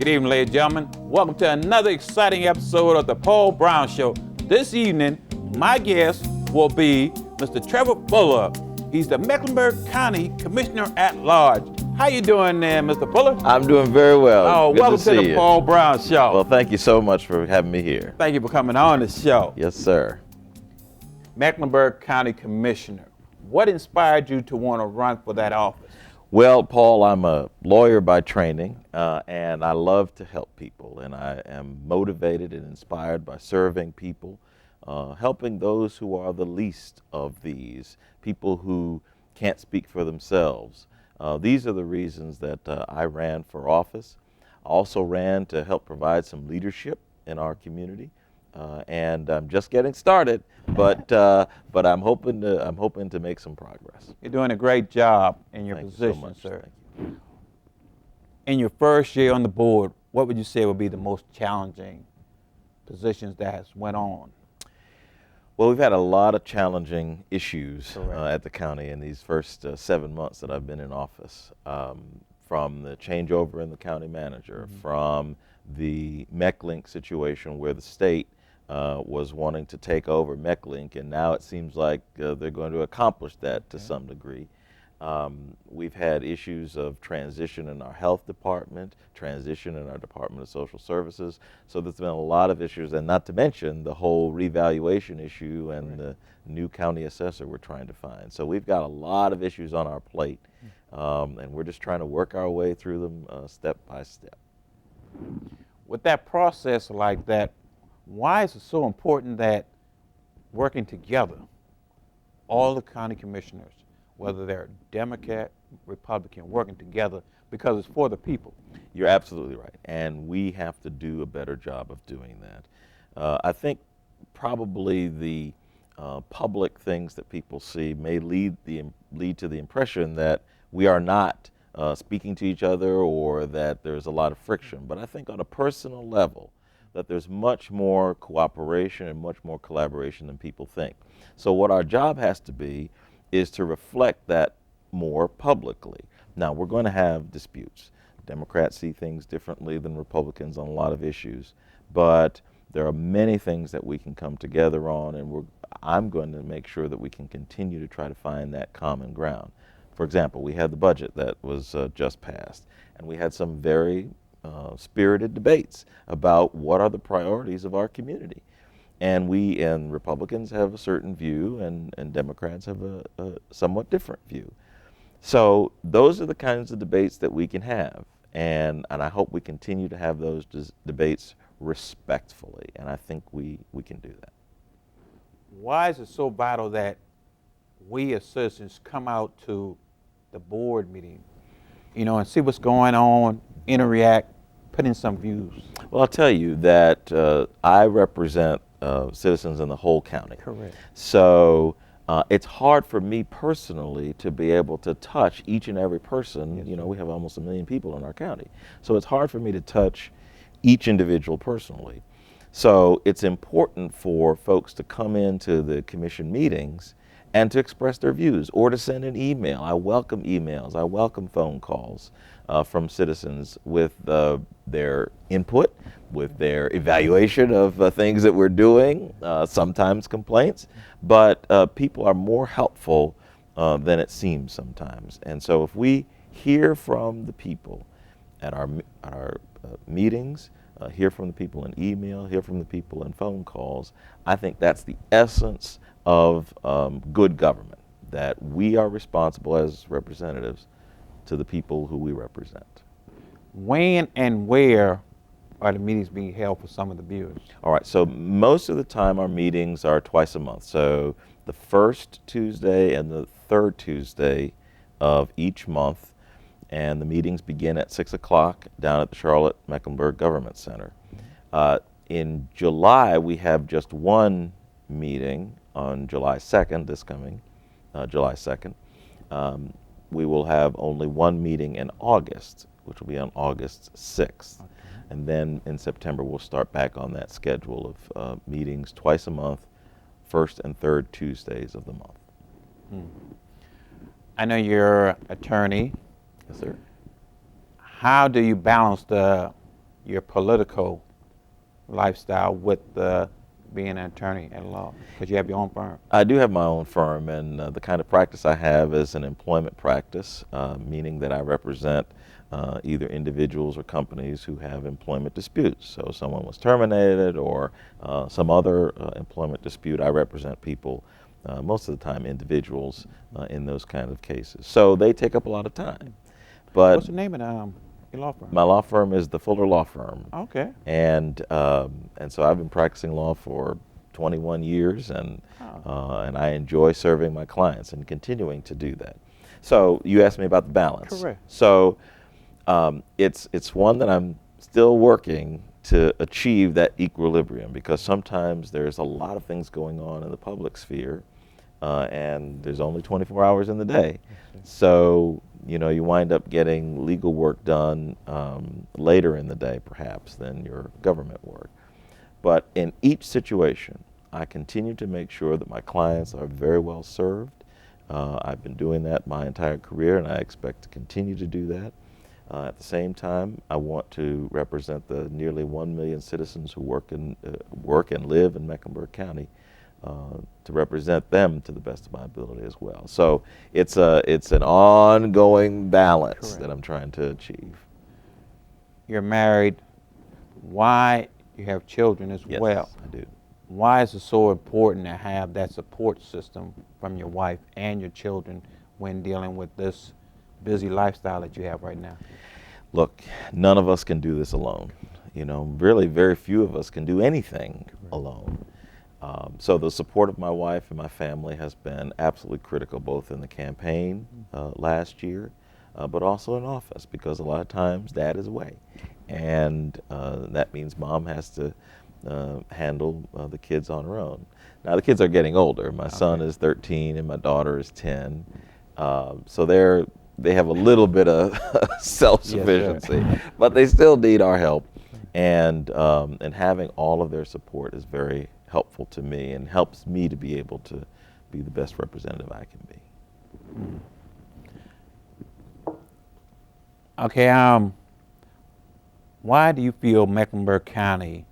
Good evening, ladies and gentlemen. Welcome to another exciting episode of the Paul Brown Show. This evening, my guest will be Mr. Trevor Fuller. He's the Mecklenburg County Commissioner at Large. How you doing there, Mr. Fuller? I'm doing very well. Oh, Good welcome to the you. Paul Brown Show. Well, thank you so much for having me here. Thank you for coming on the show. Yes, sir. Mecklenburg County Commissioner. What inspired you to want to run for that office? Well, Paul, I'm a lawyer by training, and I love to help people, and I am motivated and inspired by serving people, helping those who are the least of these, people who can't speak for themselves. These are the reasons that I ran for office. I also ran to help provide some leadership in our community, and I'm just getting started, but I'm hoping to make some progress. You're doing a great job in your position, so much, sir. Thank you. In your first year on the board, what would you say would be the most challenging positions that has went on? Well, we've had a lot of challenging issues at the county in these first 7 months that I've been in office, from the changeover in the county manager, from the Mechlink situation where the state was wanting to take over Mechlink, and now it seems like they're going to accomplish that to some degree. We've had issues of transition in our health department, transition in our Department of Social Services, so there's been a lot of issues, and not to mention the whole revaluation issue and the new county assessor we're trying to find. So we've got a lot of issues on our plate, and we're just trying to work our way through them step by step. With that process like that, why is it so important that working together, all the county commissioners, whether they're Democrat, Republican, working together, because it's for the people? You're absolutely right, and we have to do a better job of doing that. I think probably the public things that people see may lead to the impression that we are not speaking to each other or that there's a lot of friction, but I think on a personal level, that there's much more cooperation and much more collaboration than people think. So what our job has to be is to reflect that more publicly. Now, we're going to have disputes. Democrats see things differently than Republicans on a lot of issues, but there are many things that we can come together on, and I'm going to make sure that we can continue to try to find that common ground. For example, we had the budget that was just passed, and we had some very spirited debates about what are the priorities of our community. And we and Republicans have a certain view, and Democrats have a somewhat different view. So those are the kinds of debates that we can have, and I hope we continue to have those debates respectfully, and I think we can do that. Why is it so vital that we as citizens come out to the board meeting, and see what's going on, interact, put in some views? Well, I'll tell you that I represent citizens in the whole county. Correct. So it's hard for me personally to be able to touch each and every person. Yes, we have almost 1 million people in our county. So it's hard for me to touch each individual personally. So it's important for folks to come into the commission meetings and to express their views or to send an email. I welcome emails. I welcome phone calls from citizens with their input, with their evaluation of things that we're doing, sometimes complaints, but people are more helpful than it seems sometimes. And so if we hear from the people at our meetings, hear from the people in email, hear from the people in phone calls, I think that's the essence of good government, that we are responsible as representatives to the people who we represent. When and where are the meetings being held for some of the viewers? All right, so most of the time our meetings are twice a month. So the first Tuesday and the third Tuesday of each month, and the meetings begin at 6 o'clock down at the Charlotte Mecklenburg Government Center. In July, we have just one meeting on July 2nd, this coming July 2nd. We will have only one meeting in August, which will be on August 6th. Okay. And then in September, we'll start back on that schedule of meetings twice a month, first and third Tuesdays of the month. I know you're an attorney. Yes, sir. How do you balance the your political lifestyle with being an attorney at law? Because you have your own firm. I do have my own firm, and the kind of practice I have is an employment practice, meaning that I represent either individuals or companies who have employment disputes. So someone was terminated or some other employment dispute. I represent people, most of the time individuals, in those kind of cases. So they take up a lot of time. But What's the name of your law firm? my law firm is the Fuller Law Firm. Okay. And so I've been practicing law for 21 years, and I enjoy serving my clients and continuing to do that. So you asked me about the balance. Correct. So it's one that I'm still working to achieve that equilibrium, because sometimes there's a lot of things going on in the public sphere, and there's only 24 hours in the day. So you wind up getting legal work done later in the day, perhaps, than your government work. But in each situation, I continue to make sure that my clients are very well served. I've been doing that my entire career, and I expect to continue to do that. At the same time, I want to represent the nearly 1 million citizens who work and live in Mecklenburg County, to represent them to the best of my ability as well. So it's an ongoing balance. Correct. That I'm trying to achieve. You're married. Why? You have children as Yes, well. I do. Why is it so important to have that support system from your wife and your children when dealing with this busy lifestyle that you have right now? Look, none of us can do this alone. Really very few of us can do anything alone. So the support of my wife and my family has been absolutely critical, both in the campaign last year, but also in office, because a lot of times Dad is away. And that means Mom has to handle the kids on her own. Now the kids are getting older. My son is 13 and my daughter is 10. So they have a little bit of self-sufficiency, Yes, but they still need our help. And having all of their support is very helpful to me, and helps me to be able to be the best representative I can be. Okay, why do you feel Mecklenburg County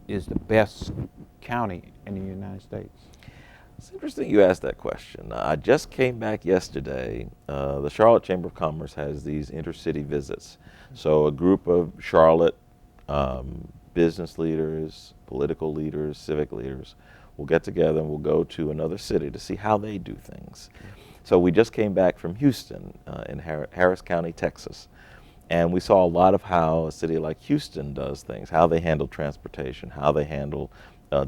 is the best county in the United States? It's interesting you asked that question. I just came back yesterday. The Charlotte Chamber of Commerce has these intercity visits. So a group of Charlotte business leaders, political leaders, civic leaders will get together and we'll go to another city to see how they do things. So we just came back from Houston in Harris County, Texas. And we saw a lot of how a city like Houston does things, how they handle transportation, how they handle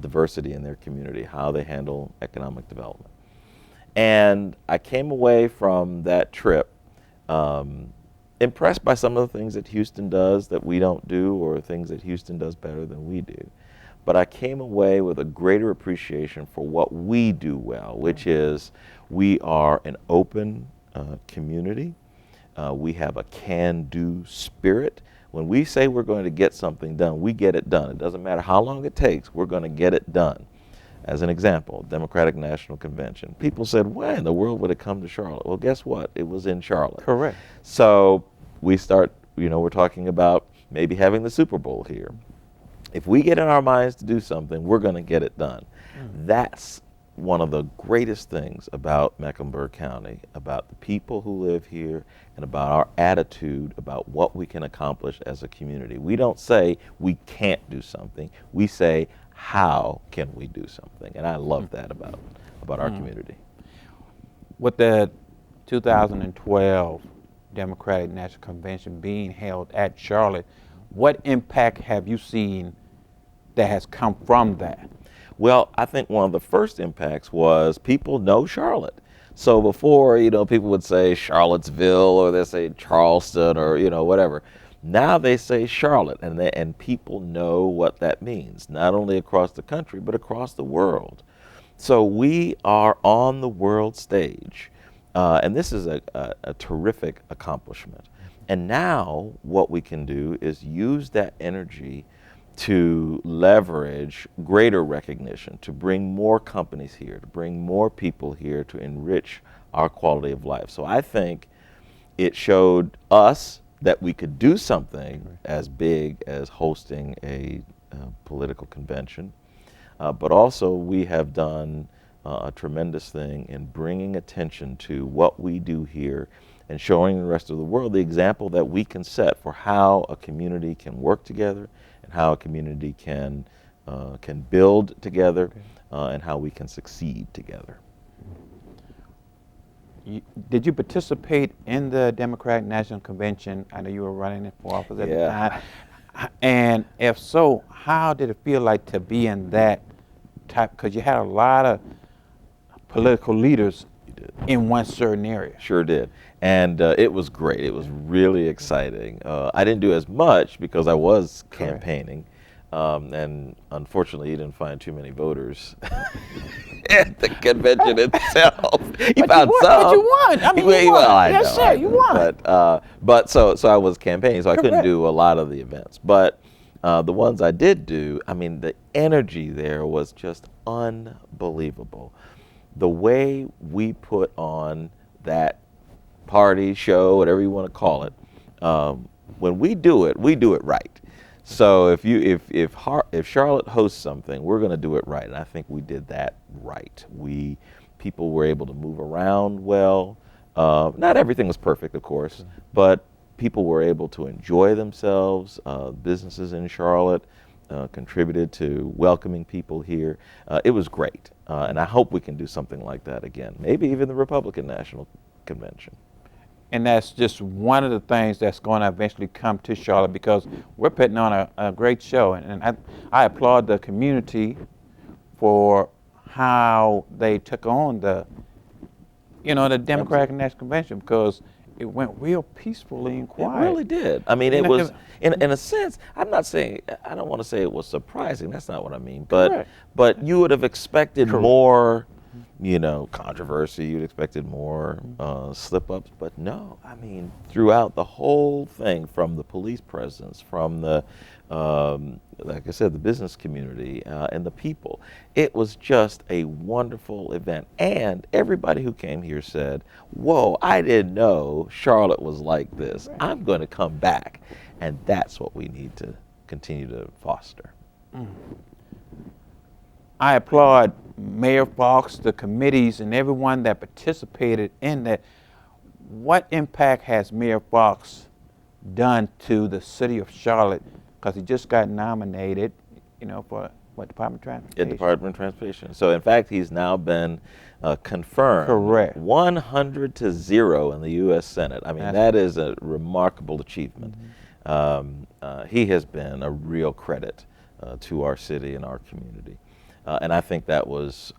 diversity in their community, how they handle economic development. And I came away from that trip impressed by some of the things that Houston does that we don't do, or things that Houston does better than we do. But I came away with a greater appreciation for what we do well, which is we are an open community. We have a can-do spirit. When we say we're going to get something done, we get it done. It doesn't matter how long it takes, we're going to get it done. As an example, Democratic National Convention. People said, why in the world would it come to Charlotte? Well, guess what? It was in Charlotte. Correct. So we start, we're talking about maybe having the Super Bowl here. If we get in our minds to do something, we're going to get it done. That's one of the greatest things about Mecklenburg County, about the people who live here, and about our attitude about what we can accomplish as a community. We don't say we can't do something. We say, how can we do something? And I love that about our community. With the 2012 Democratic National Convention being held at Charlotte, what impact have you seen that has come from that? Well, I think one of the first impacts was people know Charlotte. So before, people would say Charlottesville, or they say Charleston, or whatever. Now they say Charlotte, and people know what that means, not only across the country, but across the world. So we are on the world stage, and this is a terrific accomplishment. And now what we can do is use that energy to leverage greater recognition, to bring more companies here, to bring more people here, to enrich our quality of life. So I think it showed us that we could do something as big as hosting a political convention, but also we have done a tremendous thing in bringing attention to what we do here and showing the rest of the world the example that we can set for how a community can work together and how a community can build together, and how we can succeed together. Did you participate in the Democratic National Convention? I know you were running for office at the time. And if so, how did it feel like to be in that type? Because you had a lot of political leaders in one certain area. Sure did. And it was great. It was really exciting. I didn't do as much because I was campaigning. And unfortunately, he didn't find too many voters at the convention itself. He found some. But you won. I mean, you won. Well, I yes, know, sir, you won. But so I was campaigning, so I couldn't do a lot of the events. But the ones I did do, I mean, the energy there was just unbelievable. The way we put on that party, show, whatever you want to call it, when we do it right. So if Charlotte hosts something, we're going to do it right, and I think we did that right. People were able to move around well. Not everything was perfect, of course, but people were able to enjoy themselves. Businesses in Charlotte contributed to welcoming people here. It was great, and I hope we can do something like that again. Maybe even the Republican National Convention. And that's just one of the things that's going to eventually come to Charlotte, because we're putting on a great show. And I applaud the community for how they took on the Democratic National Convention, because it went real peacefully and quiet. It really did. I mean, it was, in a sense, I don't want to say it was surprising. That's not what I mean. But you would have expected more, controversy. You'd expected more slip-ups. But no, I mean, throughout the whole thing, from the police presence, from the, like I said, the business community and the people, it was just a wonderful event. And everybody who came here said, whoa, I didn't know Charlotte was like this. I'm going to come back. And that's what we need to continue to foster. I applaud Mayor Fox, the committees, and everyone that participated in that. What impact has Mayor Fox done to the city of Charlotte? Because he just got nominated, for what, Department of Transportation? Department of Transportation. So in fact, he's now been confirmed. Correct. 100-0 in the U.S. Senate. I mean, that is a remarkable achievement. He has been a real credit to our city and our community. And I think that was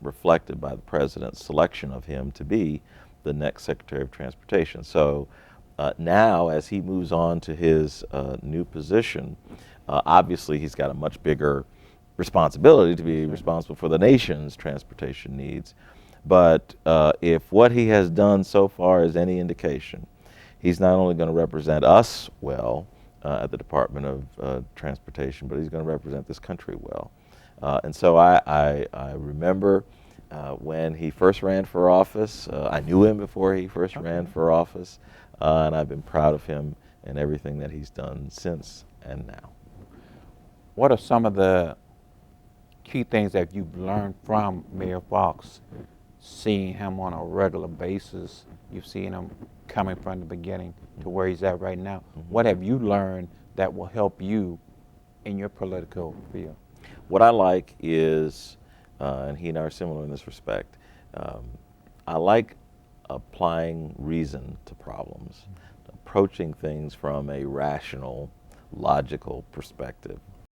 reflected by the president's selection of him to be the next Secretary of Transportation. So now, as he moves on to his new position, obviously he's got a much bigger responsibility to be responsible for the nation's transportation needs. But if what he has done so far is any indication, he's not only going to represent us well at the Department of Transportation, but he's going to represent this country well. And so I remember when he first ran for office. I knew him before he first ran for office, and I've been proud of him and everything that he's done since and now. What are some of the key things that you've learned from Mayor Fox, seeing him on a regular basis? You've seen him coming from the beginning to where he's at right now. What have you learned that will help you in your political field? What I like is, and he and I are similar in this respect, I like applying reason to problems, approaching things from a rational, logical perspective.